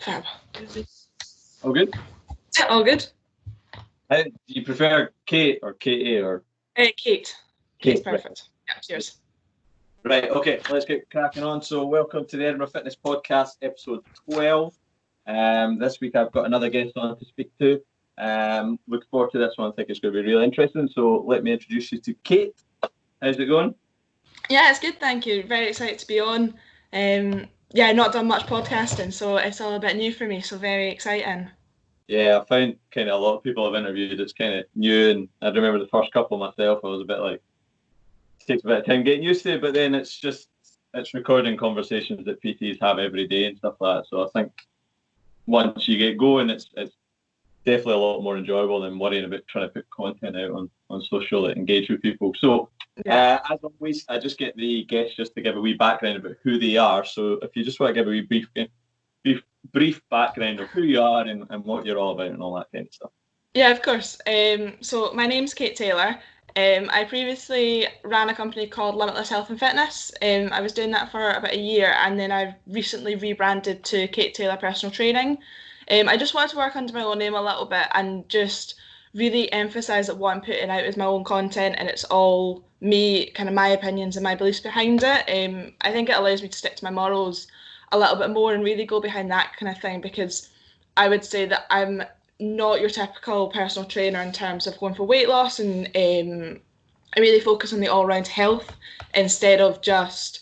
Fab. All good? All good. Do you prefer Kate or Katie or? Kate. Kate's perfect. Right. Yeah, cheers. Right, okay, let's get cracking on. So welcome to the Edinburgh Fitness Podcast, episode 12. This week I've got another guest on to speak to. Looking forward to this one. I think it's going to be really interesting. So let me introduce you to Kate. How's it going? Yeah, it's good, thank you. Very excited to be on. Not done much podcasting, so it's all a bit new for me, so very exciting. Yeah, I found kind of a lot of people I've interviewed, it's kind of new, and I remember the first couple myself, I was a bit like, it takes a bit of time getting used to it, but then it's recording conversations that PTs have every day and stuff like that. So I think once you get going, it's definitely a lot more enjoyable than worrying about trying to put content out on social that engage with people. So as always, I just get the guests just to give a wee background about who they are. So if you just want to give a wee brief background of who you are and what you're all about and all that kind of stuff. Yeah, of course. So my name's Kate Taylor. I previously ran a company called Limitless Health and Fitness. I was doing that for about a year, and then I've recently rebranded to Kate Taylor Personal Training. I just wanted to work under my own name a little bit and just really emphasise that what I'm putting out is my own content and it's all me, kind of my opinions and my beliefs behind it. I think it allows me to stick to my morals a little bit more and really go behind that kind of thing, because I would say that I'm not your typical personal trainer in terms of going for weight loss, and I really focus on the all-round health instead of just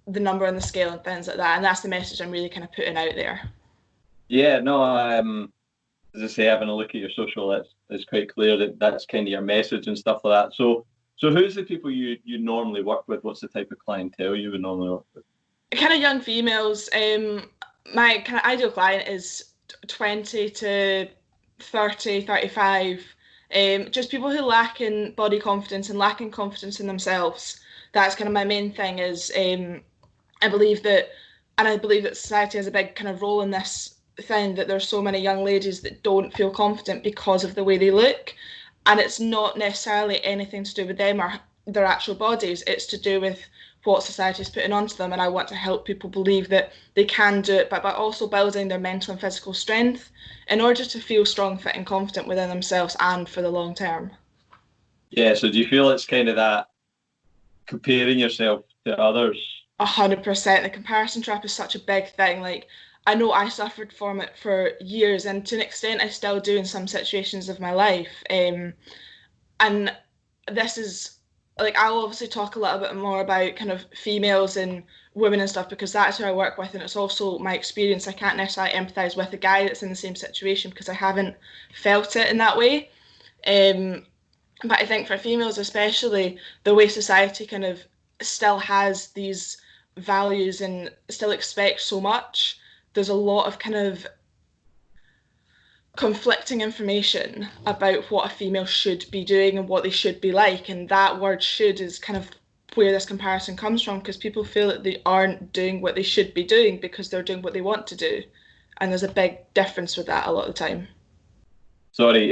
the number on the scale and things like that, and that's the message I'm really kind of putting out there. Yeah, no, as I say, having a look at your social, it's quite clear that that's kind of your message and stuff like that. So who's the people you normally work with? What's the type of clientele you would normally work with? Kind of young females. My kind of ideal client is 20 to 30, 35. Just people who lack in body confidence and lacking confidence in themselves. That's kind of my main thing is I believe that society has a big kind of role in this thing, that there's so many young ladies that don't feel confident because of the way they look, and it's not necessarily anything to do with them or their actual bodies. It's to do with what society is putting onto them, and I want to help people believe that they can do it, but by also building their mental and physical strength in order to feel strong, fit and confident within themselves and for the long term. Yeah, so do you feel it's kind of that comparing yourself to others? 100%. The comparison trap is such a big thing. Like, I know I suffered from it for years, and to an extent I still do in some situations of my life. And this is, like, I'll obviously talk a little bit more about kind of females and women and stuff, because that's who I work with, and it's also my experience. I can't necessarily empathise with a guy that's in the same situation because I haven't felt it in that way. But I think for females especially, the way society kind of still has these values and still expects so much, there's a lot of kind of conflicting information about what a female should be doing and what they should be like, and that word "should" is kind of where this comparison comes from, because people feel that they aren't doing what they should be doing because they're doing what they want to do, and there's a big difference with that a lot of the time. Sorry,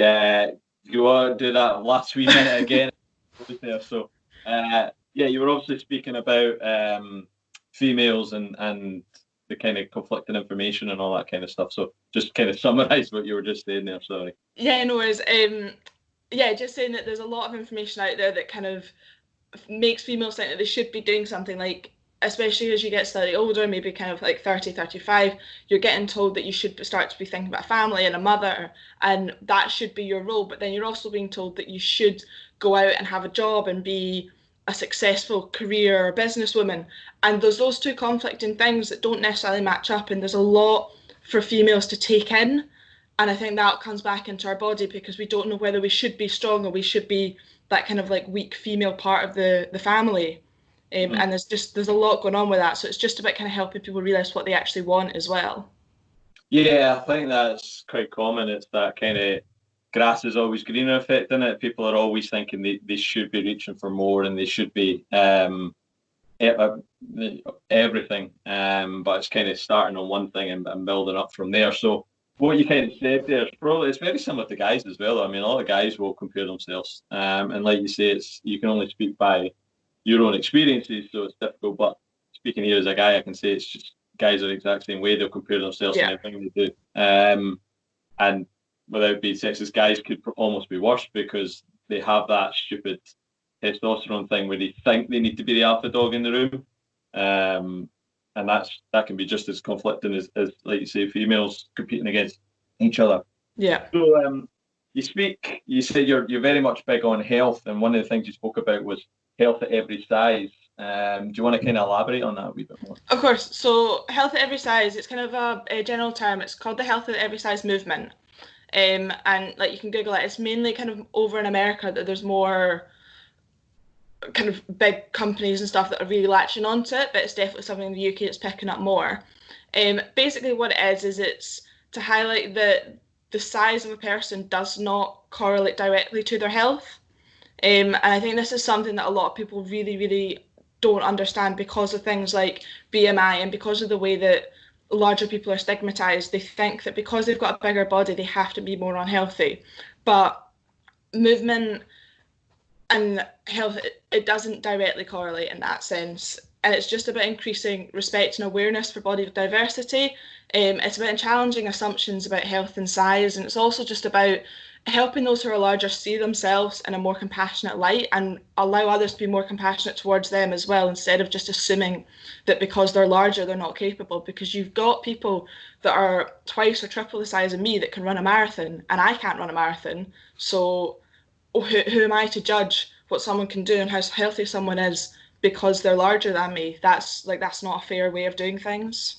you want to do that last wee minute again? So you were obviously speaking about females and the kind of conflicting information and all that kind of stuff. So just kind of summarise what you were just saying there, sorry. Yeah, no worries. Just saying that there's a lot of information out there that kind of makes females think that they should be doing something, like, especially as you get slightly older, maybe kind of like 30, 35, you're getting told that you should start to be thinking about a family and a mother, and that should be your role. But then you're also being told that you should go out and have a job and be a successful career or businesswoman, and there's those two conflicting things that don't necessarily match up, and there's a lot for females to take in, and I think that comes back into our body because we don't know whether we should be strong or we should be that kind of like weak female part of the family. And there's a lot going on with that, so it's just about kind of helping people realise what they actually want as well. Yeah, I think that's quite common. It's that kind of grass is always greener effect, isn't it? People are always thinking they should be reaching for more and they should be everything, but it's kind of starting on one thing and building up from there. So what you kind of said there, it's very similar to guys as well. I mean, a lot of guys will compare themselves, and like you say, you can only speak by your own experiences, so it's difficult. But speaking here as a guy, I can say it's just guys are the exact same way. They'll compare themselves and everything they do. And without being sexist, guys could almost be worse because they have that stupid testosterone thing where they think they need to be the alpha dog in the room. And that can be just as conflicting as like you say, females competing against each other. Yeah. So you said you're very much big on health, and one of the things you spoke about was health at every size. Do you want to kind of elaborate on that a wee bit more? Of course. So health at every size, it's kind of a general term. It's called the health at every size movement. And like you can Google it. It's mainly kind of over in America that there's more kind of big companies and stuff that are really latching onto it, but it's definitely something in the UK that's picking up more. Basically what it is it's to highlight that the size of a person does not correlate directly to their health. And I think this is something that a lot of people really, really don't understand because of things like BMI and because of the way that larger people are stigmatized. They think that because they've got a bigger body, they have to be more unhealthy. But movement and health, it doesn't directly correlate in that sense. And it's just about increasing respect and awareness for body diversity. It's about challenging assumptions about health and size. And it's also just about helping those who are larger see themselves in a more compassionate light and allow others to be more compassionate towards them as well, instead of just assuming that because they're larger, they're not capable. Because you've got people that are twice or triple the size of me that can run a marathon, and I can't run a marathon. So who am I to judge what someone can do and how healthy someone is because they're larger than me? That's not a fair way of doing things.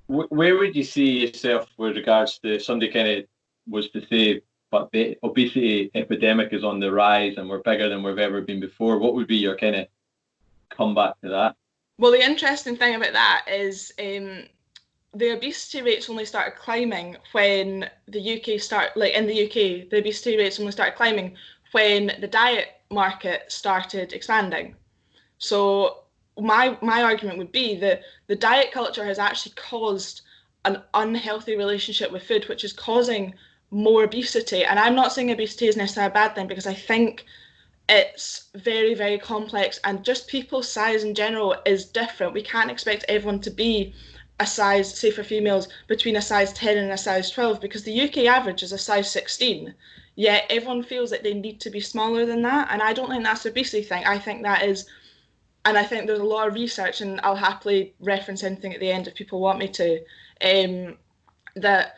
Where would you see yourself with regards to somebody kind of was to say, but the obesity epidemic is on the rise and we're bigger than we've ever been before? What would be your kind of comeback to that? Well, the interesting thing about that is the obesity rates only started climbing when the obesity rates only started climbing when the diet market started expanding. So my argument would be that the diet culture has actually caused an unhealthy relationship with food, which is causing more obesity. And I'm not saying obesity is necessarily a bad thing, because I think it's very, very complex, and just people's size in general is different. We can't expect everyone to be a size, say for females, between a size 10 and a size 12, because the UK average is a size 16, yet everyone feels that they need to be smaller than that. And I don't think that's an obesity thing. I think that is, and I think there's a lot of research, and I'll happily reference anything at the end if people want me to, that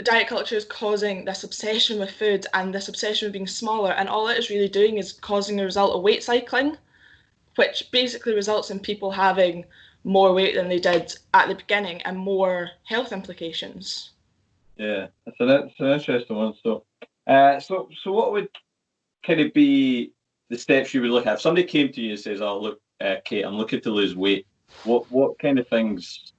diet culture is causing this obsession with food and this obsession with being smaller, and all it is really doing is causing the result of weight cycling, which basically results in people having more weight than they did at the beginning and more health implications. Yeah, that's an interesting one. So what would kind of be the steps you would look at if somebody came to you and says, "Oh, look, Kate, I'm looking to lose weight." What kind of things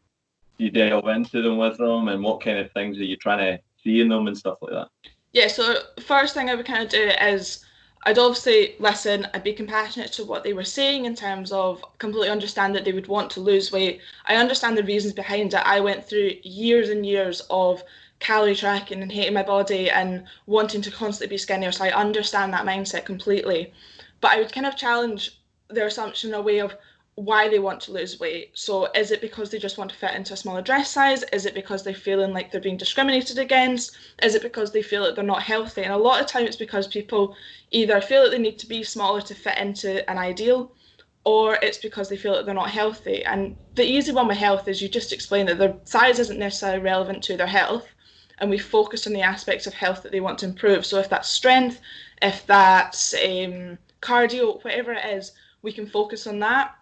do you delve into them with them, and what kind of things are you trying to see in them and stuff like that? Yeah, so first thing I would kind of do is I'd obviously listen, I'd be compassionate to what they were saying in terms of completely understand that they would want to lose weight. I understand the reasons behind it. I went through years and years of calorie tracking and hating my body and wanting to constantly be skinnier, so I understand that mindset completely. But I would kind of challenge their assumption in a way of why they want to lose weight. So is it because they just want to fit into a smaller dress size? Is it because they're feeling like they're being discriminated against? Is it because they feel that they're not healthy? And a lot of time it's because people either feel that they need to be smaller to fit into an ideal, or it's because they feel that they're not healthy. And the easy one with health is you just explain that their size isn't necessarily relevant to their health, and we focus on the aspects of health that they want to improve. So if that's strength, if that's cardio, whatever it is, we can focus on that.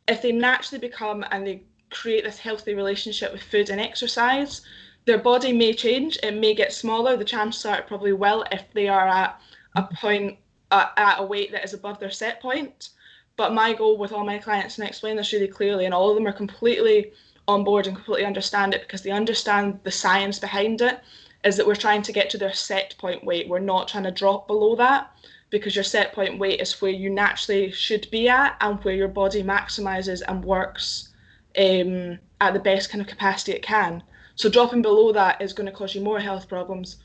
If they naturally become and they create this healthy relationship with food and exercise, their body may change, it may get smaller. The chances are it probably will if they are at a point, at a weight that is above their set point. But my goal with all my clients, and I explain this really clearly, and all of them are completely on board and completely understand it because they understand the science behind it, is that we're trying to get to their set point weight. We're not trying to drop below that, because your set point weight is where you naturally should be at and where your body maximizes and works at the best kind of capacity it can. So dropping below that is going to cause you more health problems.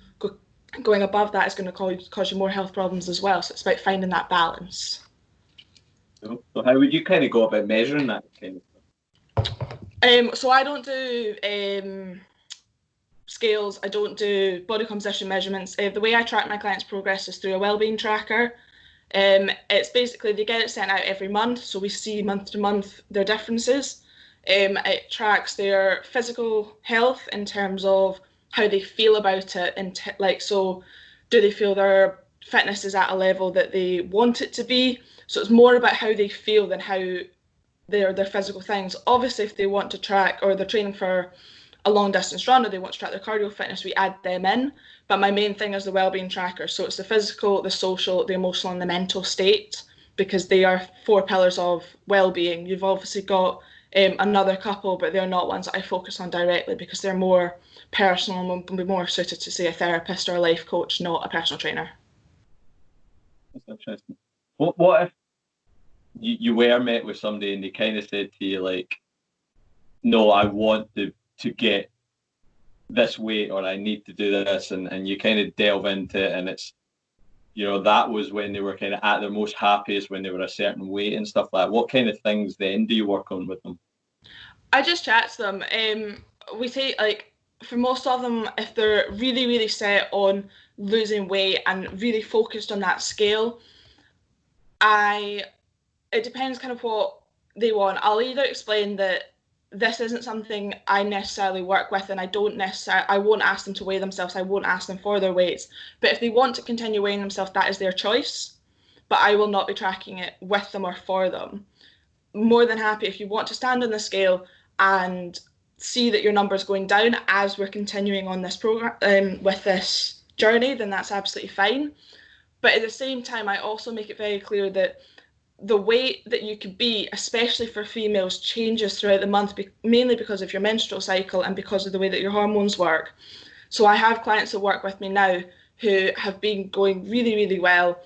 Going above that is going to cause you more health problems as well. So it's about finding that balance. So how would you kind of go about measuring that kind of stuff? So I don't do scales. I don't do body composition measurements. The way I track my clients' progress is through a wellbeing tracker. It's basically they get it sent out every month, so we see month to month their differences. It tracks their physical health in terms of how they feel about it, and so do they feel their fitness is at a level that they want it to be? So it's more about how they feel than how their physical things. Obviously, if they want to track or they're training for a long distance run or they want to track their cardio fitness, we add them in. But my main thing is the wellbeing tracker. So it's the physical, the social, the emotional, and the mental state, because they are 4 pillars of well-being. You've obviously got another couple, but they're not ones that I focus on directly because they're more personal and will be more suited to, say, a therapist or a life coach, not a personal trainer. That's interesting. What if you were met with somebody and they kind of said to you, like, no, I want to get this weight, or I need to do this, and you kind of delve into it, and it's, that was when they were kind of at their most happiest, when they were a certain weight and stuff like that. What kind of things then do you work on with them? I just chat to them. We take, like, for most of them, if they're really, really set on losing weight and really focused on that scale, it depends kind of what they want. I'll either explain that this isn't something I necessarily work with, and I won't ask them to weigh themselves, I won't ask them for their weights. But if they want to continue weighing themselves, that is their choice. But I will not be tracking it with them or for them. More than happy if you want to stand on the scale and see that your number's going down as we're continuing on this program with this journey, then that's absolutely fine. But at the same time, I also make it very clear that the weight that you could be, especially for females, changes throughout the month, mainly because of your menstrual cycle and because of the way that your hormones work. So I have clients that work with me now who have been going really, really well.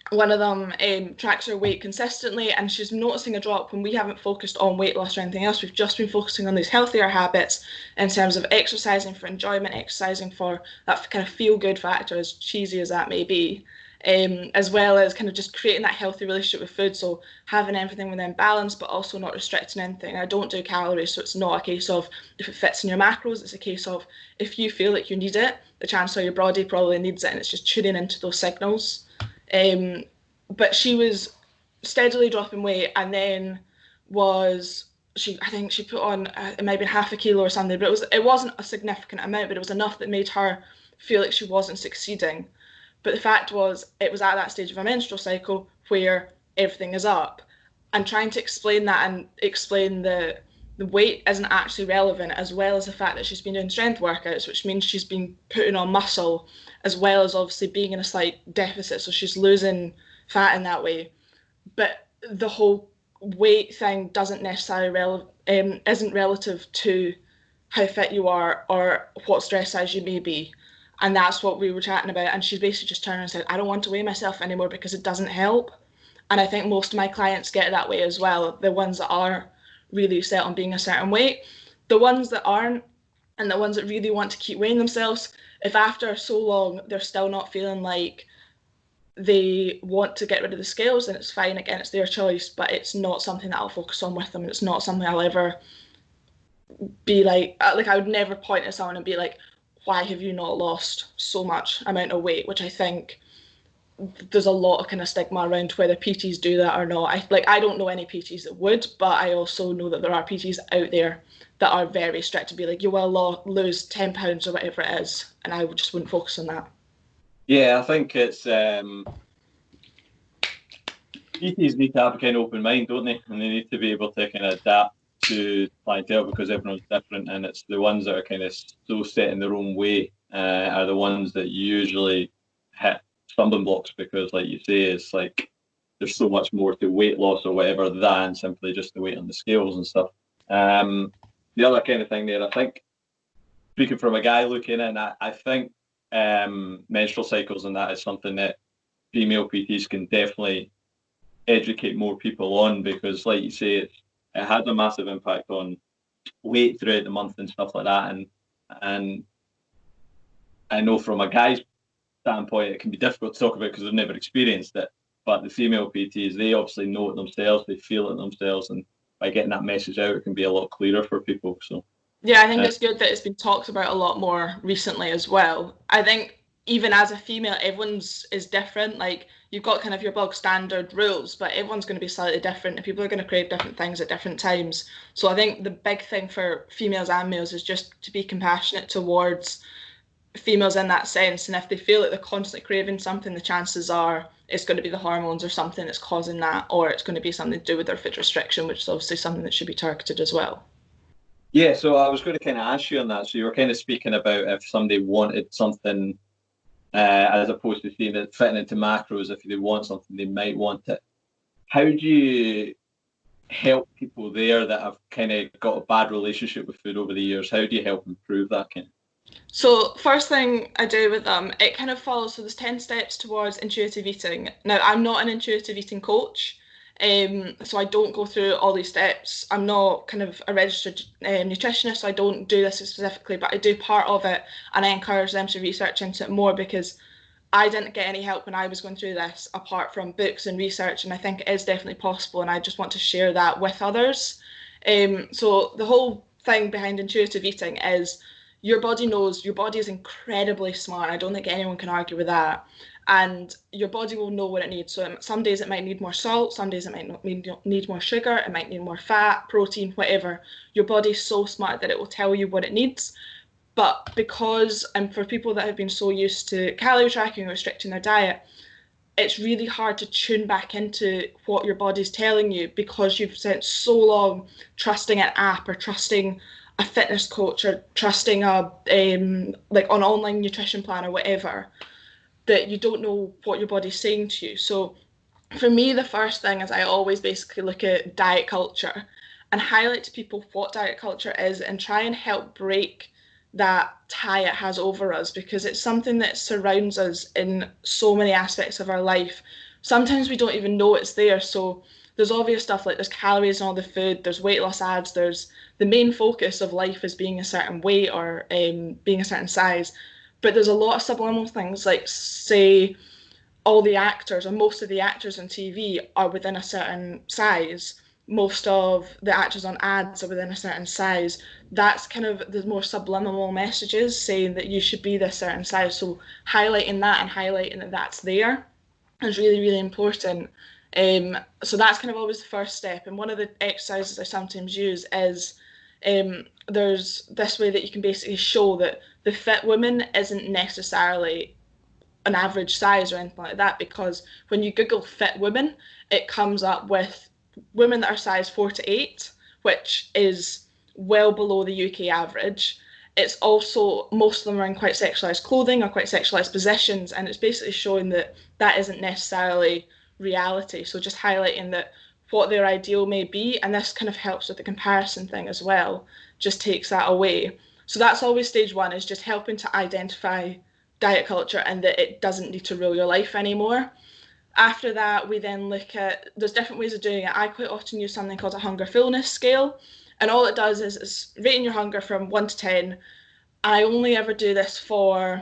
One of them tracks her weight consistently, and she's noticing a drop when we haven't focused on weight loss or anything else. We've just been focusing on these healthier habits in terms of exercising for enjoyment, exercising for that kind of feel-good factor, as cheesy as that may be. As well as kind of just creating that healthy relationship with food, so having everything within balance but also not restricting anything. I don't do calories, so it's not a case of if it fits in your macros, it's a case of if you feel like you need it, the chance are your body probably needs it, and it's just tuning into those signals. But she was steadily dropping weight, and then I think she put on it might have been half a kilo or something, but it wasn't a significant amount, but it was enough that made her feel like she wasn't succeeding. But the fact was, it was at that stage of a menstrual cycle where everything is up. And trying to explain that and explain the weight isn't actually relevant, as well as the fact that she's been doing strength workouts, which means she's been putting on muscle, as well as obviously being in a slight deficit. So she's losing fat in that way. But the whole weight thing doesn't necessarily isn't relative to how fit you are or what stress size you may be. And that's what we were chatting about. And she basically just turned and said, I don't want to weigh myself anymore because it doesn't help. And I think most of my clients get that way as well. The ones that are really set on being a certain weight, the ones that aren't, and the ones that really want to keep weighing themselves, if after so long they're still not feeling like they want to get rid of the scales, then it's fine. Again, it's their choice, but it's not something that I'll focus on with them. It's not something I'll ever be like I would never point at someone and be like, why have you not lost so much amount of weight? Which I think there's a lot of kind of stigma around whether PTs do that or not. I don't know any PTs that would, but I also know that there are PTs out there that are very strict to be like, you will lose 10 pounds or whatever it is, and I just wouldn't focus on that. Yeah, I think it's PTs need to have a kind of open mind, don't they? And they need to be able to kind of adapt to clientele because everyone's different, and it's the ones that are kind of so set in their own way are the ones that usually hit stumbling blocks, because like you say, it's like there's so much more to weight loss or whatever than simply just the weight on the scales and stuff. The other kind of thing there, I think, speaking from a guy looking in, I think menstrual cycles and that is something that female PTs can definitely educate more people on, because like you say, it has a massive impact on weight throughout the month and stuff like that. And I know from a guy's standpoint, it can be difficult to talk about because they've never experienced it. But the female PTs, they obviously know it themselves, they feel it themselves, and by getting that message out, it can be a lot clearer for people. So yeah, I think it's good that it's been talked about a lot more recently as well. I think even as a female, everyone's is different. Like you've got kind of your bog standard rules, but everyone's going to be slightly different and people are going to crave different things at different times. So I think the big thing for females and males is just to be compassionate towards females in that sense. And if they feel like they're constantly craving something, the chances are it's going to be the hormones or something that's causing that, or it's going to be something to do with their food restriction, which is obviously something that should be targeted as well. yeah, so I was going to kind of ask you on that. So you were kind of speaking about if somebody wanted something, as opposed to seeing it fitting into macros, if they want something, they might want it. How do you help people there that have kind of got a bad relationship with food over the years? How do you help improve that kind of? So first thing I do with them, it kind of follows, so there's 10 steps towards intuitive eating. Now, I'm not an intuitive eating coach, so I don't go through all these steps. I'm not kind of a registered nutritionist, so I don't do this specifically, but I do part of it, and I encourage them to research into it more because I didn't get any help when I was going through this apart from books and research, and I think it is definitely possible, and I just want to share that with others. So the whole thing behind intuitive eating is your body knows, your body is incredibly smart. I don't think anyone can argue with that. And your body will know what it needs. So some days it might need more salt, some days it might not need more sugar, it might need more fat, protein, whatever. Your body's so smart that it will tell you what it needs. But because, and for people that have been so used to calorie tracking or restricting their diet, it's really hard to tune back into what your body's telling you because you've spent so long trusting an app or trusting a fitness coach or trusting like an online nutrition plan or whatever, that you don't know what your body's saying to you. So for me, the first thing is I always basically look at diet culture and highlight to people what diet culture is and try and help break that tie it has over us, because it's something that surrounds us in so many aspects of our life. Sometimes we don't even know it's there. So there's obvious stuff like there's calories in all the food, there's weight loss ads, there's the main focus of life is being a certain weight or being a certain size. But there's a lot of subliminal things, like say all the actors or most of the actors on TV are within a certain size. Most of the actors on ads are within a certain size. That's kind of the more subliminal messages saying that you should be this certain size. So highlighting that and highlighting that that's there is really, really important. So that's kind of always the first step. And one of the exercises I sometimes use is there's this way that you can basically show that the fit woman isn't necessarily an average size or anything like that, because when you Google fit women, it comes up with women that are size 4 to 8, which is well below the UK average. It's also, most of them are in quite sexualized clothing or quite sexualized positions, and it's basically showing that that isn't necessarily reality. So just highlighting that what their ideal may be, and this kind of helps with the comparison thing as well, just takes that away. So that's always stage one, is just helping to identify diet culture and that it doesn't need to rule your life anymore. After that, we then look at, there's different ways of doing it. I quite often use something called a hunger fullness scale, and all it does is it's rating your hunger from 1 to 10. I only ever do this for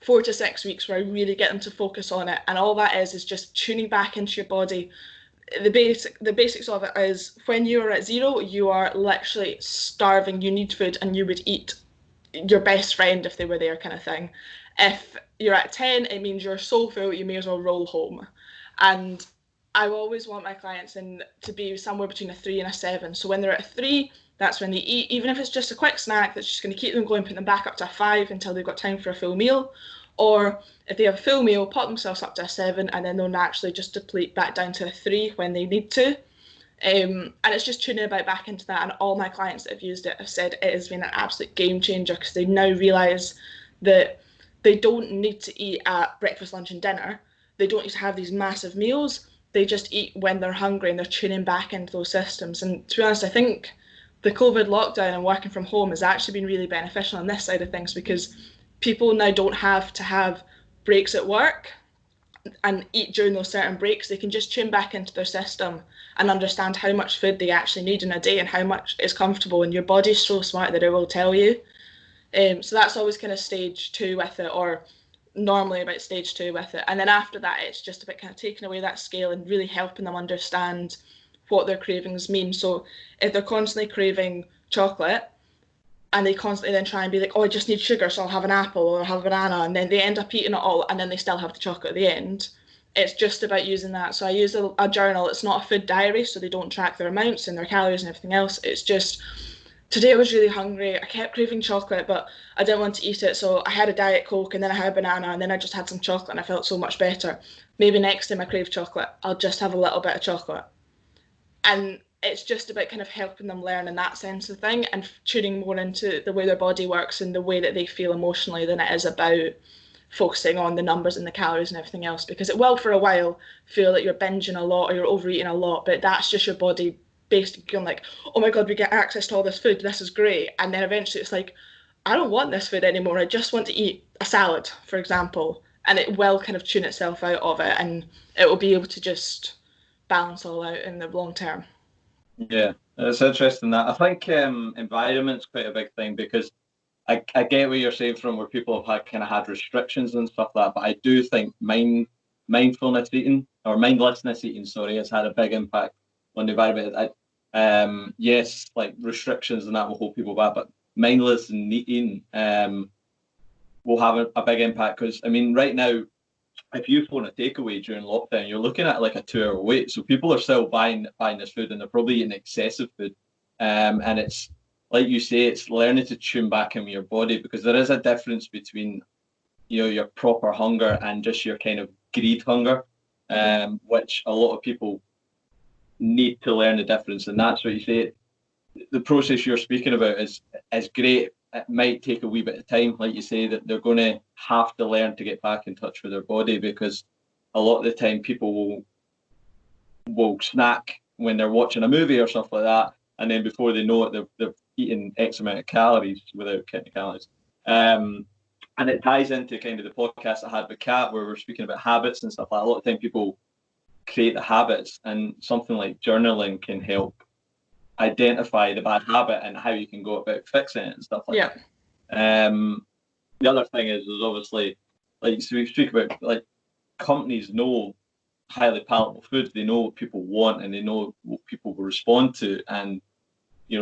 4 to 6 weeks where I really get them to focus on it, and all that is just tuning back into your body. The basics of it is when you are at 0, you are literally starving, you need food, and you would eat your best friend if they were there, kind of thing. If you're at 10, it means you're so full you may as well roll home. And I always want my clients to be somewhere between a 3 and a 7. So when they're at a 3, that's when they eat, even if it's just a quick snack that's just going to keep them going, put them back up to a 5 until they've got time for a full meal. Or if they have a full meal, pop themselves up to a 7, and then they'll naturally just deplete back down to a 3 when they need to. And it's just tuning about back into that. And all my clients that have used it have said it has been an absolute game changer, because they now realise that they don't need to eat at breakfast, lunch and dinner. They don't need to have these massive meals. They just eat when they're hungry, and they're tuning back into those systems. And to be honest, I think the COVID lockdown and working from home has actually been really beneficial on this side of things, because people now don't have to have breaks at work and eat during those certain breaks. They can just tune back into their system and understand how much food they actually need in a day and how much is comfortable. And your body's so smart that it will tell you. So that's always kind of stage 2 with it, or normally about stage 2 with it. And then after that, it's just about kind of taking away that scale and really helping them understand what their cravings mean. So if they're constantly craving chocolate and they constantly then try and be like, oh, I just need sugar, so I'll have an apple or I'll have a banana, and then they end up eating it all and then they still have the chocolate at the end. It's just about using that. So I use a journal. It's not a food diary, so they don't track their amounts and their calories and everything else. It's just, today I was really hungry. I kept craving chocolate, but I didn't want to eat it. So I had a Diet Coke and then I had a banana and then I just had some chocolate and I felt so much better. Maybe next time I crave chocolate, I'll just have a little bit of chocolate. And it's just about kind of helping them learn in that sense of thing and tuning more into the way their body works and the way that they feel emotionally than it is about focusing on the numbers and the calories and everything else, because it will for a while feel like you're binging a lot or you're overeating a lot, but that's just your body basically going like, oh my god, we get access to all this food, this is great. And then eventually it's like, I don't want this food anymore, I just want to eat a salad, for example, and it will kind of tune itself out of it and it will be able to just balance all out in the long term. Yeah, it's interesting that. I think environment's quite a big thing, because I get what you're saying from where people have had restrictions and stuff like that, but I do think mindfulness eating, or mindlessness eating, sorry, has had a big impact on the environment. Yes, like restrictions and that will hold people back, but mindless eating will have a big impact, because, I mean, right now, if you phone a takeaway during lockdown, you're looking at like a 2-hour wait. So people are still buying this food and they're probably eating excessive food. And it's, like you say, it's learning to tune back in with your body, because there is a difference between, your proper hunger and just your kind of greed hunger, which a lot of people need to learn the difference. And that's what you say. The process you're speaking about is great. It might take a wee bit of time, like you say, that they're going to have to learn to get back in touch with their body, because a lot of the time people will snack when they're watching a movie or stuff like that, and then before they know it, they're eating X amount of calories without counting calories. And it ties into kind of the podcast I had with Kat, where we're speaking about habits and stuff like that. A lot of time people create the habits, and something like journaling can help identify the bad habit and how you can go about fixing it and stuff like that. The other thing is obviously, like, so we speak about, like, companies know highly palatable foods, they know what people want and they know what people will respond to, and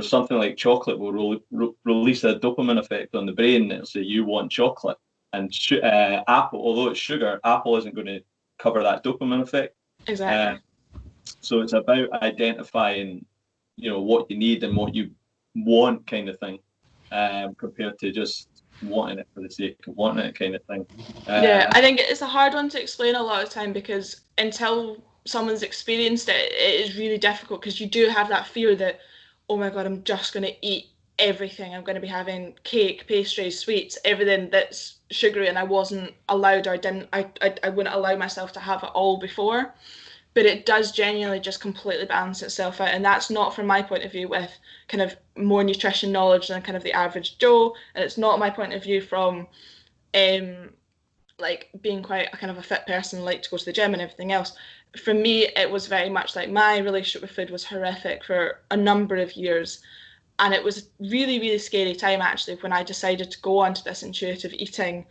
something like chocolate will release a dopamine effect on the brain. It'll say you want chocolate, and apple, although it's sugar, apple isn't going to cover that dopamine effect. Exactly. So it's about identifying what you need and what you want, kind of thing, compared to just wanting it for the sake of wanting it, kind of thing. I think it's a hard one to explain a lot of time, because until someone's experienced it, it is really difficult, because you do have that fear that, oh my god, I'm just going to eat everything. I'm going to be having cake, pastries, sweets, everything that's sugary, and I wasn't allowed, or I wouldn't allow myself to have it all before. But it does genuinely just completely balance itself out, and that's not from my point of view with kind of more nutrition knowledge than kind of the average Joe, and it's not my point of view from like being quite a kind of a fit person, like to go to the gym and everything else. For me, it was very much like my relationship with food was horrific for a number of years, and it was a really, really scary time actually when I decided to go onto this intuitive eating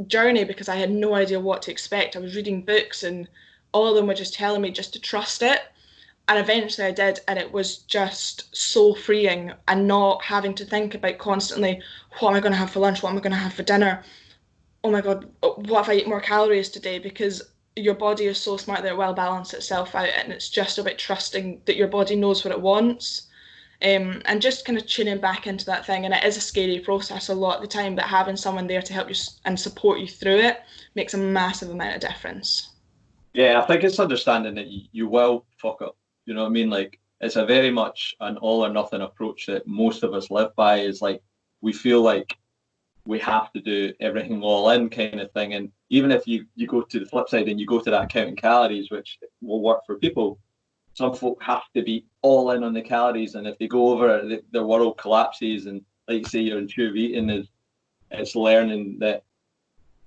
journey, because I had no idea what to expect. I was reading books and all of them were just telling me just to trust it, and eventually I did, and it was just so freeing, and not having to think about constantly, what am I going to have for lunch, what am I going to have for dinner, oh my god, what if I eat more calories today, because your body is so smart that it will balance itself out, and it's just about trusting that your body knows what it wants, and just kind of tuning back into that thing. And it is a scary process a lot of the time, but having someone there to help you and support you through it makes a massive amount of difference. Yeah, I think it's understanding that you will fuck up. You know what I mean? Like, it's a very much an all or nothing approach that most of us live by. Is like, we feel like we have to do everything all in, kind of thing. And even if you go to the flip side and you go to that counting calories, which will work for people, some folk have to be all in on the calories, and if they go over, their world collapses. And like you say, your intuitive eating it's learning that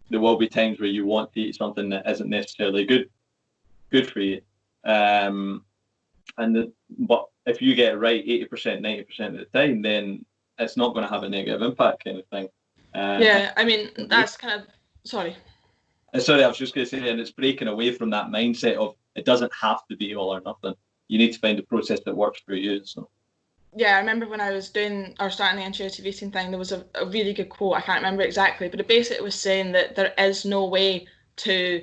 there will be times where you want to eat something that isn't necessarily good for you. But if you get it right 80%, 90% of the time, then it's not going to have a negative impact, kind of thing. I mean, that's kind of, sorry, I was just going to say, and it's breaking away from that mindset of it doesn't have to be all or nothing. you need to find a process that works for you. So. Yeah, I remember when I was doing or starting the intuitive eating thing, there was a really good quote. I can't remember exactly, but it basically was saying that there is no way to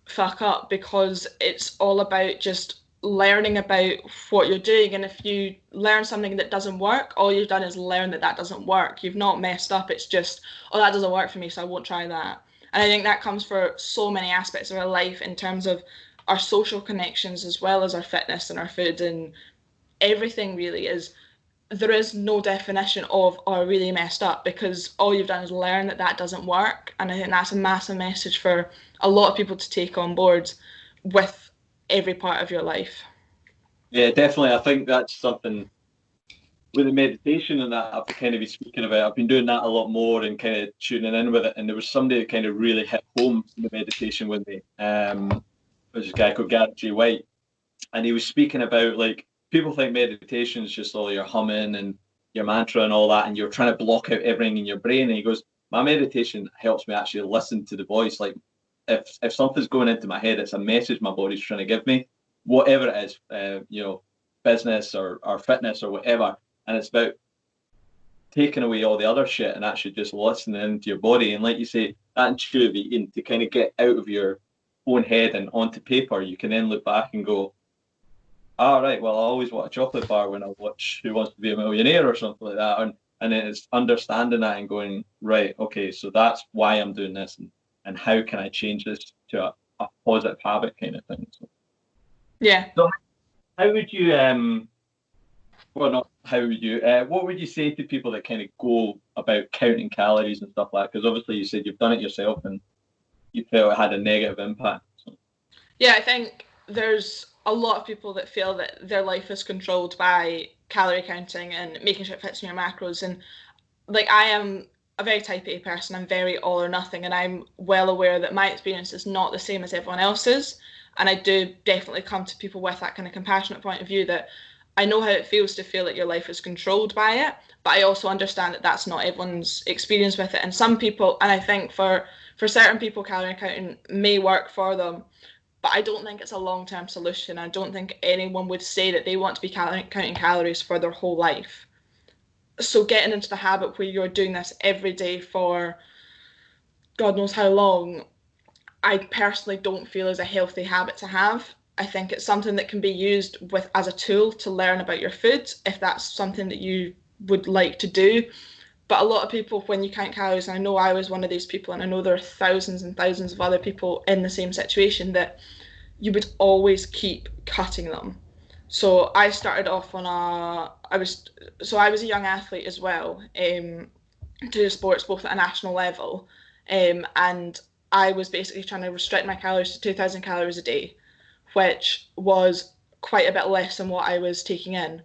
fuck up because it's all about just learning about what you're doing. And if you learn something that doesn't work, all you've done is learn that that doesn't work. You've not messed up. It's just, oh, that doesn't work for me, so I won't try that. And I think that comes for so many aspects of our life in terms of our social connections as well as our fitness and our food and everything really is there is no definition of oh, I really messed up because all you've done is learn that that doesn't work. And I think that's a massive message for a lot of people to take on board with every part of your life. Yeah, definitely. I think that's something with the meditation and that I've kind of been speaking about. I've been doing that a lot more and kind of tuning in with it. And there was somebody that kind of really hit home in the meditation with me. There's a guy called Garrett J. White. And he was speaking about, like, people think meditation is just all your humming and your mantra and all that, and you're trying to block out everything in your brain. And he goes, my meditation helps me actually listen to the voice. Like, if something's going into my head, it's a message my body's trying to give me, whatever it is, business or fitness or whatever. And it's about taking away all the other shit and actually just listening to your body. And like you say, that intuitive eating to kind of get out of your own head and onto paper, you can then look back and go, all right, well, I always want a chocolate bar when I watch Who Wants to Be a Millionaire or something like that. And then it's understanding that and going, right, okay, so that's why I'm doing this. And how can I change this to a positive habit kind of thing. So, yeah. So how would you, what would you say to people that kind of go about counting calories and stuff like that? Because obviously you said you've done it yourself and you felt it had a negative impact. So. Yeah, I think there's a lot of people that feel that their life is controlled by calorie counting and making sure it fits in your macros. And like, I am a very type A person. I'm very all or nothing. And I'm well aware that my experience is not the same as everyone else's. And I do definitely come to people with that kind of compassionate point of view that I know how it feels to feel that your life is controlled by it. But I also understand that that's not everyone's experience with it. And some people, and I think for certain people, calorie counting may work for them. But I don't think it's a long-term solution. I don't think anyone would say that they want to be counting calories for their whole life. So getting into the habit where you're doing this every day for God knows how long, I personally don't feel is a healthy habit to have. I think it's something that can be used with as a tool to learn about your food, if that's something that you would like to do. But a lot of people, when you count calories, and I know I was one of these people, and I know there are thousands and thousands of other people in the same situation, that you would always keep cutting them. So I started off on I was a young athlete as well, to sports, both at a national level, and I was basically trying to restrict my calories to 2,000 calories a day, which was quite a bit less than what I was taking in.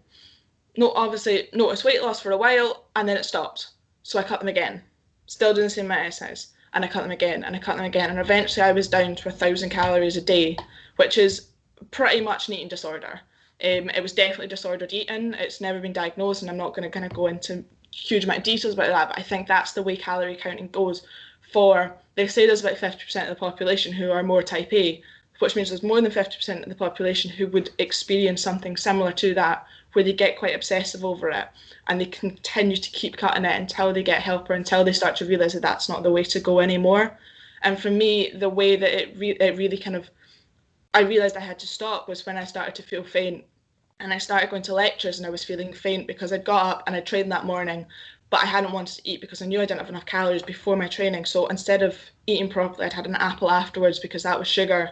Obviously noticed weight loss for a while, and then it stopped. So I cut them again, still doing the same amount of exercise, and I cut them again, and I cut them again, and eventually I was down to 1,000 calories a day, which is pretty much an eating disorder. It was definitely disordered eating. It's never been diagnosed, and I'm not going to kind of go into huge amount of details about that, but I think that's the way calorie counting goes for, they say there's about 50% of the population who are more type A, which means there's more than 50% of the population who would experience something similar to that, where they get quite obsessive over it and they continue to keep cutting it until they get help or until they start to realise that that's not the way to go anymore. And for me, the way that it really kind of, I realised I had to stop was when I started to feel faint. And I started going to lectures and I was feeling faint because I'd got up and I trained that morning, but I hadn't wanted to eat because I knew I didn't have enough calories before my training. So instead of eating properly, I'd had an apple afterwards because that was sugar.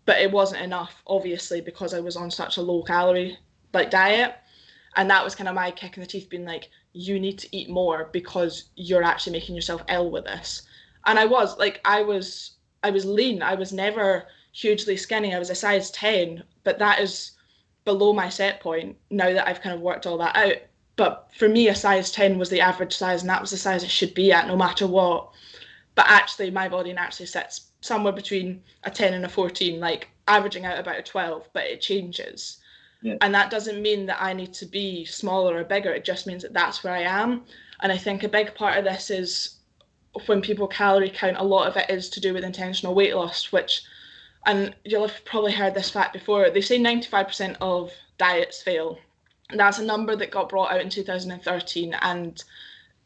But it wasn't enough, obviously, because I was on such a low calorie diet. And that was kind of my kick in the teeth, being like, you need to eat more because you're actually making yourself ill with this. And I was lean. I was never hugely skinny. I was a size 10, but that is below my set point now that I've kind of worked all that out. But for me, a size 10 was the average size, and that was the size it should be at no matter what. But actually, my body naturally sits somewhere between a 10 and a 14, like averaging out about a 12, but it changes. Yeah. And that doesn't mean that I need to be smaller or bigger. It just means that that's where I am. And I think a big part of this is when people calorie count, a lot of it is to do with intentional weight loss, which And you'll have probably heard this fact before. They say 95% of diets fail. That's a number that got brought out in 2013 and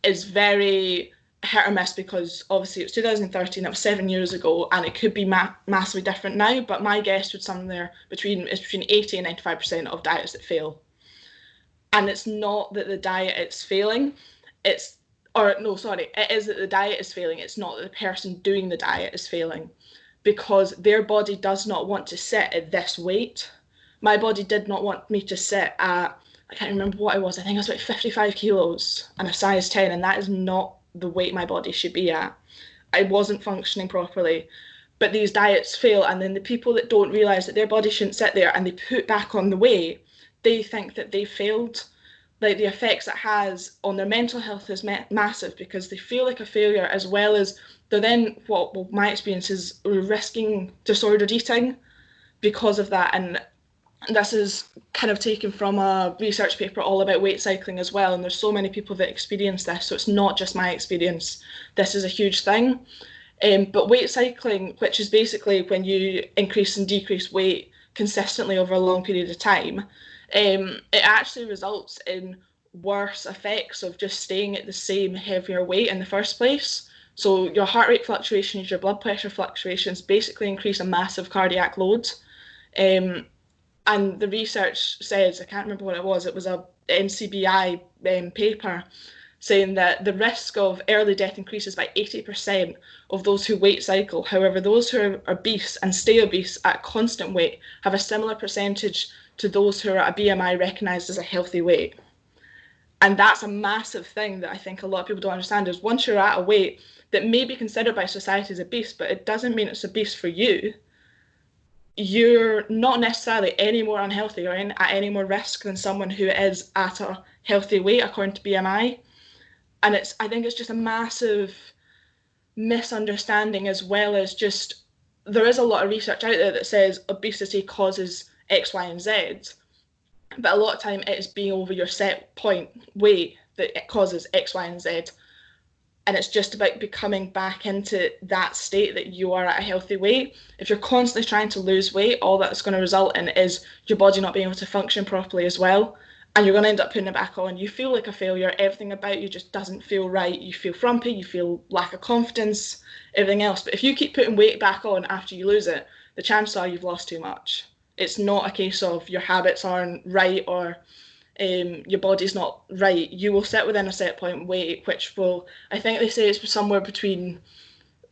is very hit or miss, because obviously it was 2013, that was 7 years ago, and it could be massively different now, but my guess would somewhere between 80 and 95% of diets that fail. And it's not that the diet is failing, it is that the diet is failing, it's not that the person doing the diet is failing, because their body does not want to sit at this weight. My body did not want me to sit at, I can't remember what I was, I think I was about 55 kilos and a size 10, and that is not the weight my body should be at. I wasn't functioning properly. But these diets fail, and then the people that don't realise that their body shouldn't sit there and they put back on the weight, they think that they failed. Like, the effects it has on their mental health is massive, because they feel like a failure, as well as they're then, my experience is, risking disordered eating because of that. And this is kind of taken from a research paper all about weight cycling as well, and there's so many people that experience this, so it's not just my experience. This is a huge thing. But weight cycling, which is basically when you increase and decrease weight consistently over a long period of time, it actually results in worse effects of just staying at the same heavier weight in the first place. So your heart rate fluctuations, your blood pressure fluctuations basically increase a massive cardiac load. And the research says, I can't remember what it was a NCBI paper, saying that the risk of early death increases by 80% of those who weight cycle. However, those who are obese and stay obese at constant weight have a similar percentage to those who are at a BMI recognised as a healthy weight. And that's a massive thing that I think a lot of people don't understand, is once you're at a weight that may be considered by society as obese, but it doesn't mean it's obese for you, you're not necessarily any more unhealthy or at any more risk than someone who is at a healthy weight according to BMI. And I think it's just a massive misunderstanding, as well as just, there is a lot of research out there that says obesity causes X, Y, and Z, but a lot of time it is being over your set point weight that it causes X, Y, and Z. And it's just about becoming back into that state that you are at a healthy weight. If you're constantly trying to lose weight, all that's going to result in is your body not being able to function properly as well. And you're going to end up putting it back on. You feel like a failure. Everything about you just doesn't feel right. You feel frumpy. You feel lack of confidence, everything else. But if you keep putting weight back on after you lose it, the chances are you've lost too much. It's not a case of your habits aren't right or your body's not right. You will sit within a set point weight, which will, I think they say it's somewhere between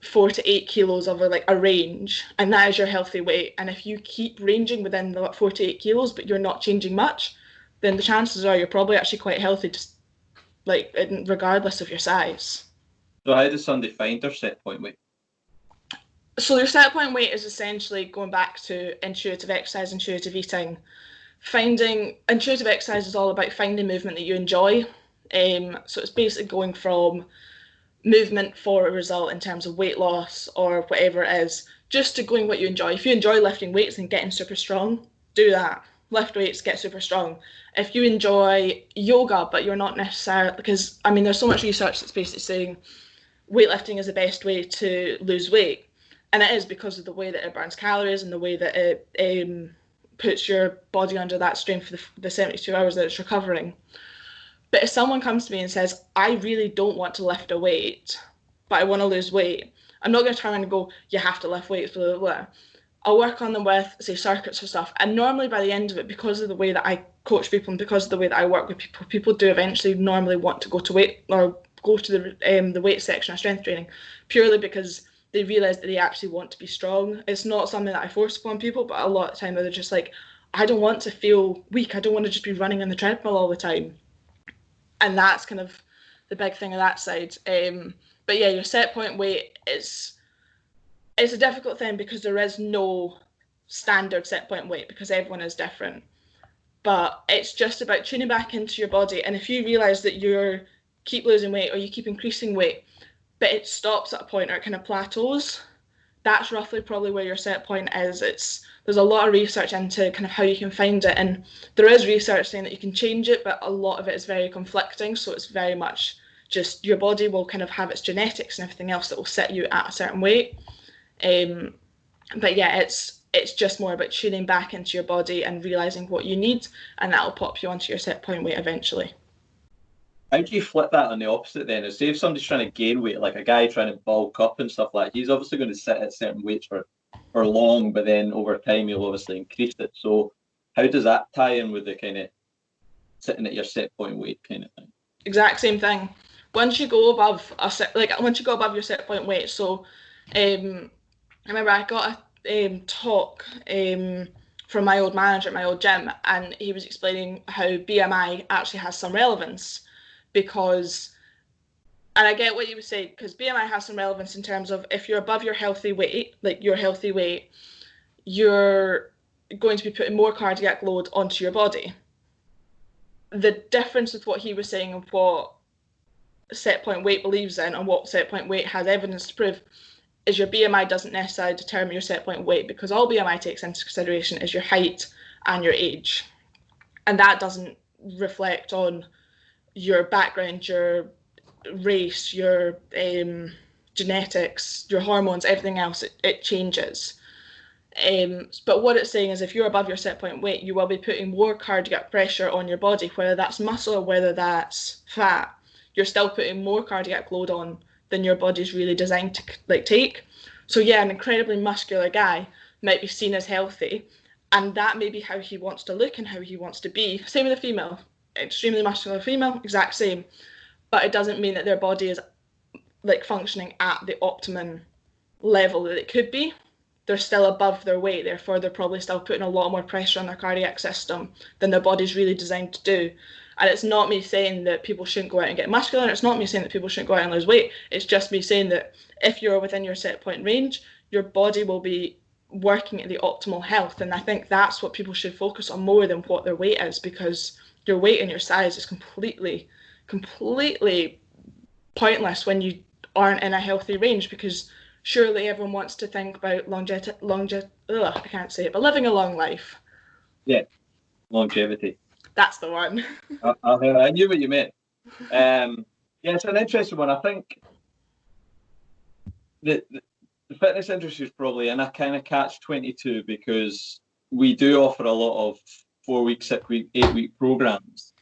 4 to 8 kilos of a range, and that is your healthy weight. And if you keep ranging within the 4 to 8 kilos, but you're not changing much, then the chances are you're probably actually quite healthy, just regardless of your size. So how does somebody find their set point weight? So your set point weight is essentially going back to intuitive exercise, intuitive eating. Finding intuitive exercise is all about finding movement that you enjoy. So it's basically going from movement for a result in terms of weight loss or whatever it is, just to going what you enjoy. If you enjoy lifting weights and getting super strong, do that. Lift weights, get super strong. If you enjoy yoga, but you're not necessarily, because there's so much research that's basically saying weightlifting is the best way to lose weight. And it is, because of the way that it burns calories and the way that it puts your body under that strain for the 72 hours that it's recovering. But if someone comes to me and says, I really don't want to lift a weight, but I want to lose weight, I'm not going to turn around and go, you have to lift weights, blah, blah, blah. I'll work on them with, say, circuits or stuff. And normally by the end of it, because of the way that I coach people and because of the way that I work with people, people do eventually normally want to go to the weight section of strength training, purely because they realise that they actually want to be strong. It's not something that I force upon people, but a lot of the time they're just like, I don't want to feel weak. I don't want to just be running on the treadmill all the time. And that's kind of the big thing on that side. But yeah, your set point weight it's a difficult thing, because there is no standard set point weight, because everyone is different. But it's just about tuning back into your body. And if you realise that you keep losing weight or you keep increasing weight, but it stops at a point or it kind of plateaus, that's roughly probably where your set point is. There's a lot of research into kind of how you can find it, and there is research saying that you can change it, but a lot of it is very conflicting. So it's very much just your body will kind of have its genetics and everything else that will set you at a certain weight. And But yeah, it's just more about tuning back into your body and realizing what you need, and that'll pop you onto your set point weight eventually. How do you flip that on the opposite then? Say if somebody's trying to gain weight, like a guy trying to bulk up and stuff like that, he's obviously going to sit at certain weights for long, but then over time he'll obviously increase it. So how does that tie in with the kind of sitting at your set point weight kind of thing? Exact same thing. Once you go above your set point weight, so I remember I got a talk from my old manager at my old gym, and he was explaining how BMI actually has some relevance because, and I get what you were saying, because BMI has some relevance in terms of if you're above your healthy weight, you're going to be putting more cardiac load onto your body. The difference with what he was saying and what set point weight believes in and what set point weight has evidence to prove is your BMI doesn't necessarily determine your set point weight, because all BMI takes into consideration is your height and your age. And that doesn't reflect on your background, your race, your genetics, your hormones, everything else. It changes. But what it's saying is if you're above your set point weight, you will be putting more cardiac pressure on your body, whether that's muscle or whether that's fat. You're still putting more cardiac load on than your body's really designed to take. So yeah, an incredibly muscular guy might be seen as healthy, and that may be how he wants to look and how he wants to be. Same with a female, extremely muscular female, exact same. But it doesn't mean that their body is like functioning at the optimum level that it could be. They're still above their weight, therefore they're probably still putting a lot more pressure on their cardiac system than their body's really designed to do. And it's not me saying that people shouldn't go out and get muscular, and it's not me saying that people shouldn't go out and lose weight. It's just me saying that if you're within your set point range, your body will be working at the optimal health. And I think that's what people should focus on more than what their weight is, because your weight and your size is completely pointless when you aren't in a healthy range, because surely everyone wants to think about I can't say it, but living a long life. Yeah, longevity. That's the one. I knew what you meant. Yeah, it's an interesting one. I think the fitness industry is probably in a kind of catch-22, because we do offer a lot of 4-week, 6-week, 8-week programs,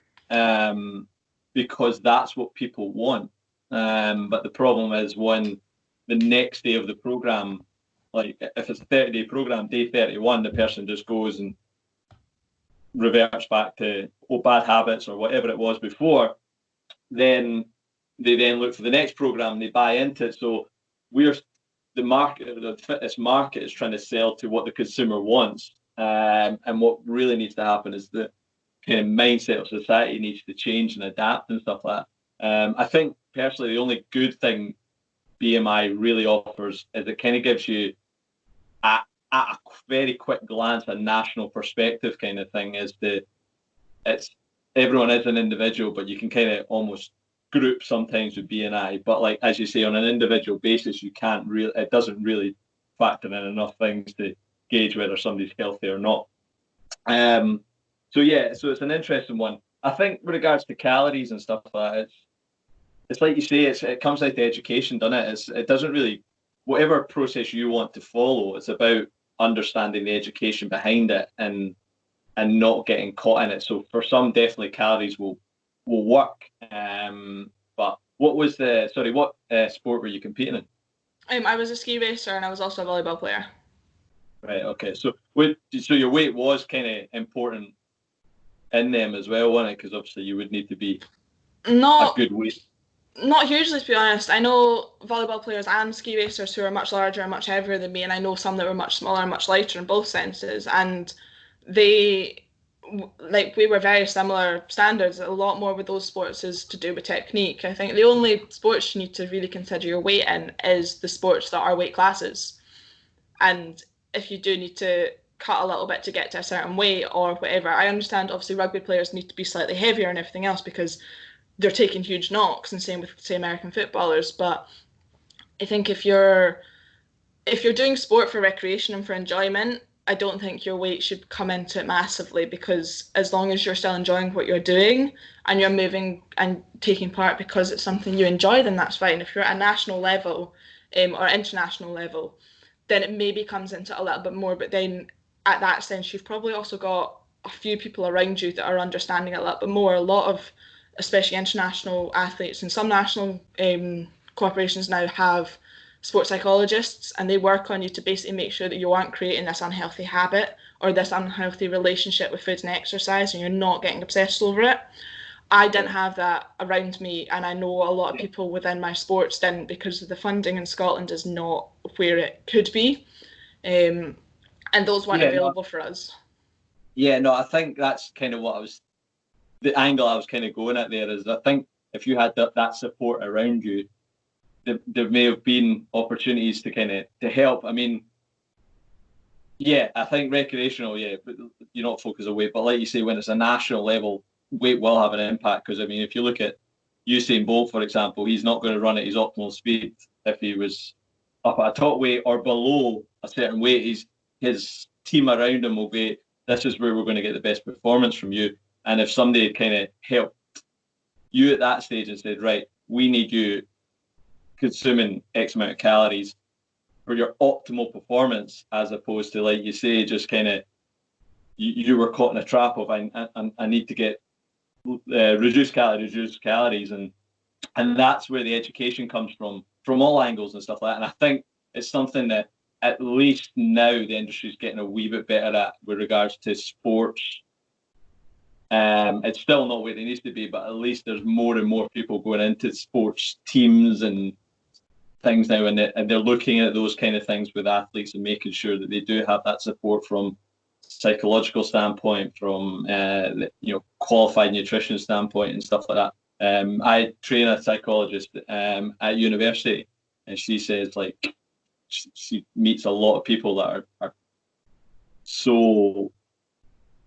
because that's what people want. But the problem is when the next day of the program, like if it's a 30-day program, day 31, the person just goes and reverts back to bad habits or whatever it was before, then they then look for the next program, they buy into it. So the fitness market is trying to sell to what the consumer wants, and what really needs to happen is the kind of mindset of society needs to change and adapt and stuff like that. I think personally the only good thing BMI really offers is it kind of gives you at a very quick glance a national perspective kind of thing. It's everyone is an individual, but you can kind of almost group sometimes with BMI. But like as you say, on an individual basis, you can't really. It doesn't really factor in enough things to gauge whether somebody's healthy or not. So it's an interesting one. I think with regards to calories and stuff like that, it's like you say, it comes out to education, doesn't it? It doesn't really, whatever process you want to follow, it's about understanding the education behind it and not getting caught in it. So for some, definitely calories will work. But what sport were you competing in? I was a ski racer and I was also a volleyball player. Right. Okay. So your weight was kind of important in them as well, wasn't it? Because obviously you would need to be a good weight. Not hugely, to be honest. I know volleyball players and ski racers who are much larger and much heavier than me, and I know some that were much smaller and much lighter in both senses. And we were very similar standards. A lot more with those sports is to do with technique. I think the only sports you need to really consider your weight in is the sports that are weight classes. And if you do need to cut a little bit to get to a certain weight or whatever, I understand obviously rugby players need to be slightly heavier and everything else because they're taking huge knocks, and same with, say, American footballers. But I think if you're doing sport for recreation and for enjoyment, I don't think your weight should come into it massively, because as long as you're still enjoying what you're doing and you're moving and taking part because it's something you enjoy, then that's fine. If you're at a national level or international level, then it maybe comes into a little bit more. But then at that sense, you've probably also got a few people around you that are understanding it a little bit more. A lot of, especially international athletes and some national corporations now have sports psychologists, and they work on you to basically make sure that you aren't creating this unhealthy habit or this unhealthy relationship with food and exercise, and you're not getting obsessed over it. I didn't have that around me, and I know a lot of people within my sports didn't, because the funding in Scotland is not where it could be, and those weren't available for us. Yeah, no, I think that's kind of the angle I was kind of going at there, is I think if you had that support around you, there may have been opportunities to kind of to help. I mean, yeah, I think recreational, but you're not focused on weight. But like you say, when it's a national level, weight will have an impact. Because I mean, if you look at Usain Bolt, for example, he's not going to run at his optimal speed if he was up at a top weight or below a certain weight. His team around him will be, this is where we're going to get the best performance from you. And if somebody kind of helped you at that stage and said, right, we need you consuming X amount of calories for your optimal performance, as opposed to, like you say, just kind of you were caught in a trap of I need to get reduce calories, and that's where the education comes from all angles and stuff like that. And I think it's something that at least now the industry is getting a wee bit better at with regards to sports. It's still not where it needs to be, but at least there's more and more people going into sports teams and things now, and they're looking at those kind of things with athletes and making sure that they do have that support from psychological standpoint, from qualified nutrition standpoint and stuff like that. I train a psychologist at university, and she says like she meets a lot of people that are so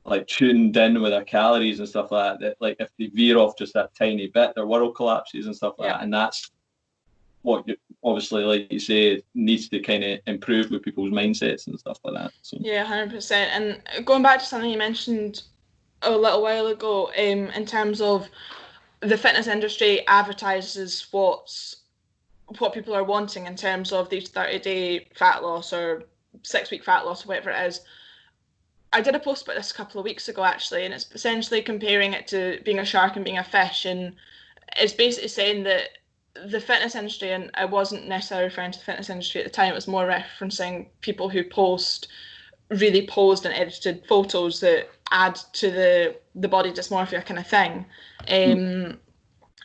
like tuned in with their calories and stuff like that like if they veer off just that tiny bit, their world collapses and stuff like that. And that's what obviously, like you say, needs to kind of improve with people's mindsets and stuff like that. So. Yeah, 100%. And going back to something you mentioned a little while ago, in terms of the fitness industry advertises what people are wanting in terms of these 30-day fat loss or 6-week fat loss or whatever it is. I did a post about this a couple of weeks ago, actually, and it's essentially comparing it to being a shark and being a fish. And it's basically saying that the fitness industry, and I wasn't necessarily referring to the fitness industry at the time, it was more referencing people who post really posed and edited photos that add to the body dysmorphia kind of thing.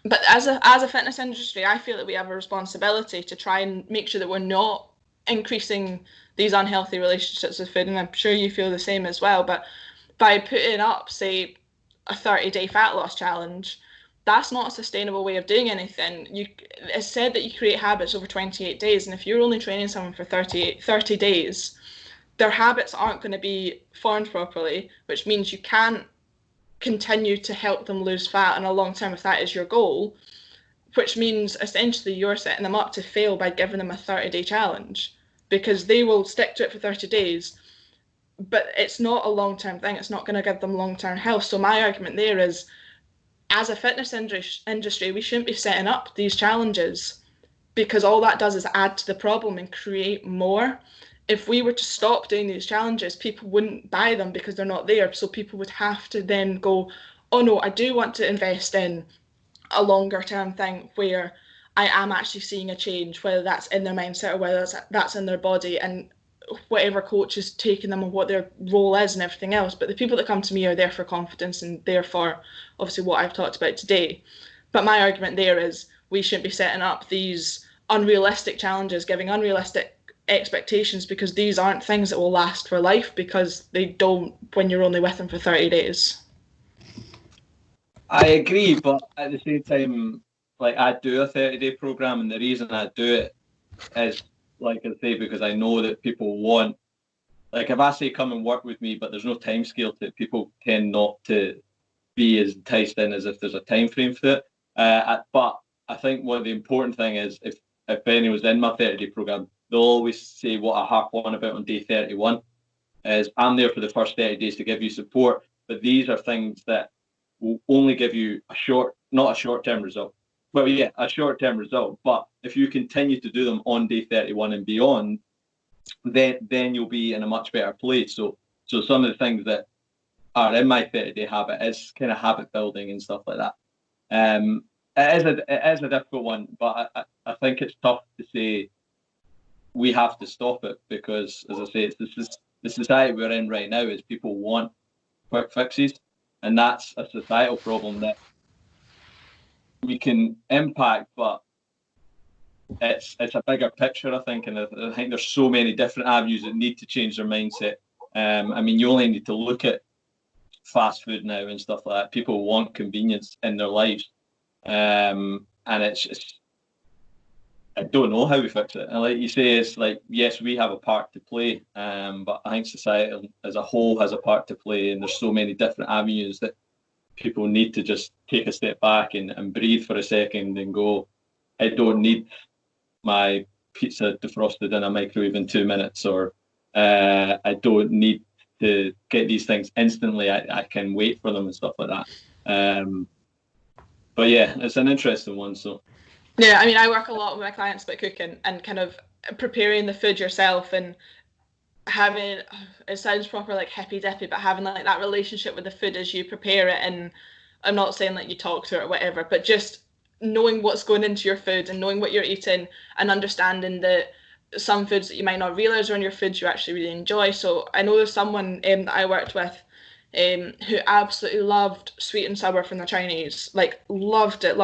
But as a fitness industry, I feel that we have a responsibility to try and make sure that we're not increasing these unhealthy relationships with food, and I'm sure you feel the same as well. But by putting up, say, a 30-day fat loss challenge, that's not a sustainable way of doing anything. It's said that you create habits over 28 days, and if you're only training someone for 30 days, their habits aren't going to be formed properly, which means you can't continue to help them lose fat in a long term if that is your goal, which means essentially you're setting them up to fail by giving them a 30-day challenge, because they will stick to it for 30 days, but it's not a long-term thing. It's not going to give them long-term health. So my argument there is, as a fitness industry, we shouldn't be setting up these challenges, because all that does is add to the problem and create more. If we were to stop doing these challenges, people wouldn't buy them because they're not there. So people would have to then go, oh no, I do want to invest in a longer term thing where I am actually seeing a change, whether that's in their mindset or whether that's in their body, and whatever coach is taking them and what their role is and everything else. But the people that come to me are there for confidence and therefore obviously what I've talked about today. But my argument there is we shouldn't be setting up these unrealistic challenges, giving unrealistic expectations, because these aren't things that will last for life, because they don't when you're only with them for 30 days. I agree, but at the same time, like, I do a 30-day program, and the reason I do it is, like I say, because I know that people want, like, if I say come and work with me, but there's no time scale to it, people tend not to be as enticed in as if there's a time frame for it. But I think one of the important thing is, if Benny was in my 30-day program, they'll always say what I harp on about on day 31 is I'm there for the first 30 days to give you support, but these are things that will only give you not a short-term result. Well, yeah, a short-term result, but if you continue to do them on day 31 and beyond, then you'll be in a much better place. So some of the things that are in my 30-day habit is kind of habit building and stuff like that. It is a difficult one, but I think it's tough to say we have to stop it because, as I say, it's the society we're in right now is people want quick fixes, and that's a societal problem that we can impact, but it's a bigger picture, I think, and I think there's so many different avenues that need to change their mindset. I mean, you only need to look at fast food now and stuff like that. People want convenience in their lives, and it's just, I don't know how we fix it. And like you say, it's like, yes, we have a part to play, but I think society as a whole has a part to play, and there's so many different avenues that people need to just take a step back and breathe for a second and go, I don't need my pizza defrosted in a microwave in 2 minutes, or I don't need to get these things instantly. I can wait for them and stuff like that. But yeah, it's an interesting one. So yeah, I mean, I work a lot with my clients about cooking and kind of preparing the food yourself and having, it sounds proper like hippy dippy, but having like that relationship with the food as you prepare it. And I'm not saying like you talk to it or whatever, but just knowing what's going into your food and knowing what you're eating and understanding that some foods that you might not realize are in your foods you actually really enjoy. So I know there's someone that I worked with who absolutely loved sweet and sour from the Chinese, like loved it.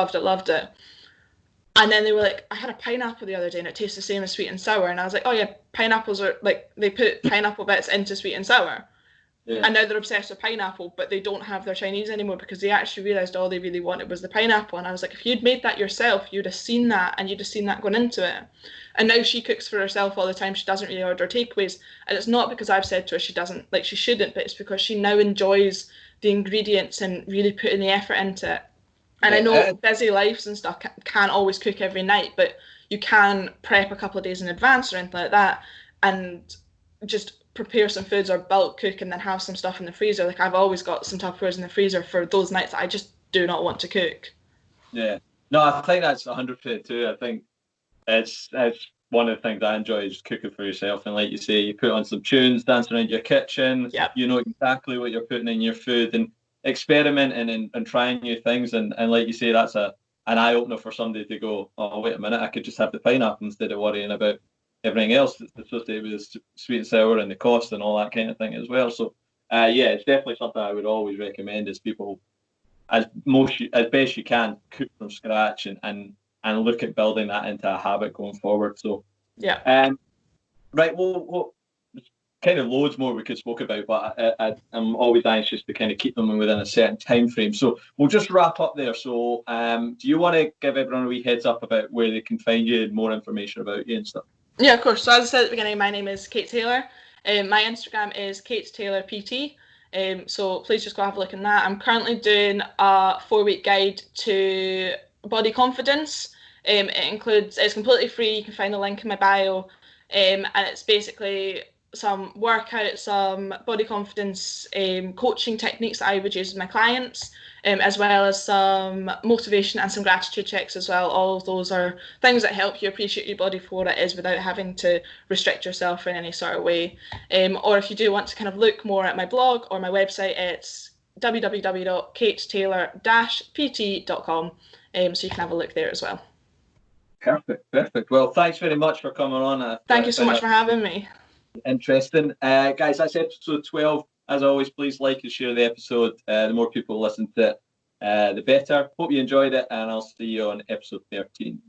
And then they were like, I had a pineapple the other day and it tastes the same as sweet and sour. And I was like, oh yeah, pineapples are like, they put pineapple bits into sweet and sour. Yeah. And now they're obsessed with pineapple, but they don't have their Chinese anymore because they actually realised all they really wanted was the pineapple. And I was like, if you'd made that yourself, you'd have seen that and you'd have seen that going into it. And now she cooks for herself all the time. She doesn't really order takeaways. And it's not because I've said to her she doesn't, like she shouldn't, but it's because she now enjoys the ingredients and really putting the effort into it. And I know busy lives and stuff can't always cook every night, but you can prep a couple of days in advance or anything like that and just prepare some foods or bulk cook and then have some stuff in the freezer. Like I've always got some Tupperwares in the freezer for those nights that I just do not want to cook. Yeah. No, I think that's 100% too. I think it's one of the things I enjoy is cooking for yourself. And like you say, you put on some tunes, dance around your kitchen. Yep. You know exactly what you're putting in your food and experimenting and trying new things. And like you say, that's an eye-opener for somebody to go, oh, wait a minute, I could just have the pineapple instead of worrying about everything else that's associated with the sweet and sour and the cost and all that kind of thing as well. So, yeah, it's definitely something I would always recommend is people, as best you can, cook from scratch and look at building that into a habit going forward. So, yeah. Right, well, kind of loads more we could spoke about, but I'm always anxious to kind of keep them within a certain time frame. So we'll just wrap up there. So do you want to give everyone a wee heads up about where they can find you and more information about you and stuff? Yeah, of course. So as I said at the beginning, my name is Kate Taylor. My Instagram is Kate Taylor PT. So please just go have a look in that. I'm currently doing a 4-week guide to body confidence. It's completely free. You can find the link in my bio. And it's basically some workouts, some body confidence coaching techniques that I would use with my clients, as well as some motivation and some gratitude checks as well. All of those are things that help you appreciate your body for what it is without having to restrict yourself in any sort of way. Or if you do want to kind of look more at my blog or my website, it's www.katetaylor-pt.com, so you can have a look there as well. Perfect. Well, thanks very much for coming on. Thank you so much for having me. Interesting. Guys, that's episode 12. As always, please like and share the episode. The more people listen to it, the better. Hope you enjoyed it, and I'll see you on episode 13.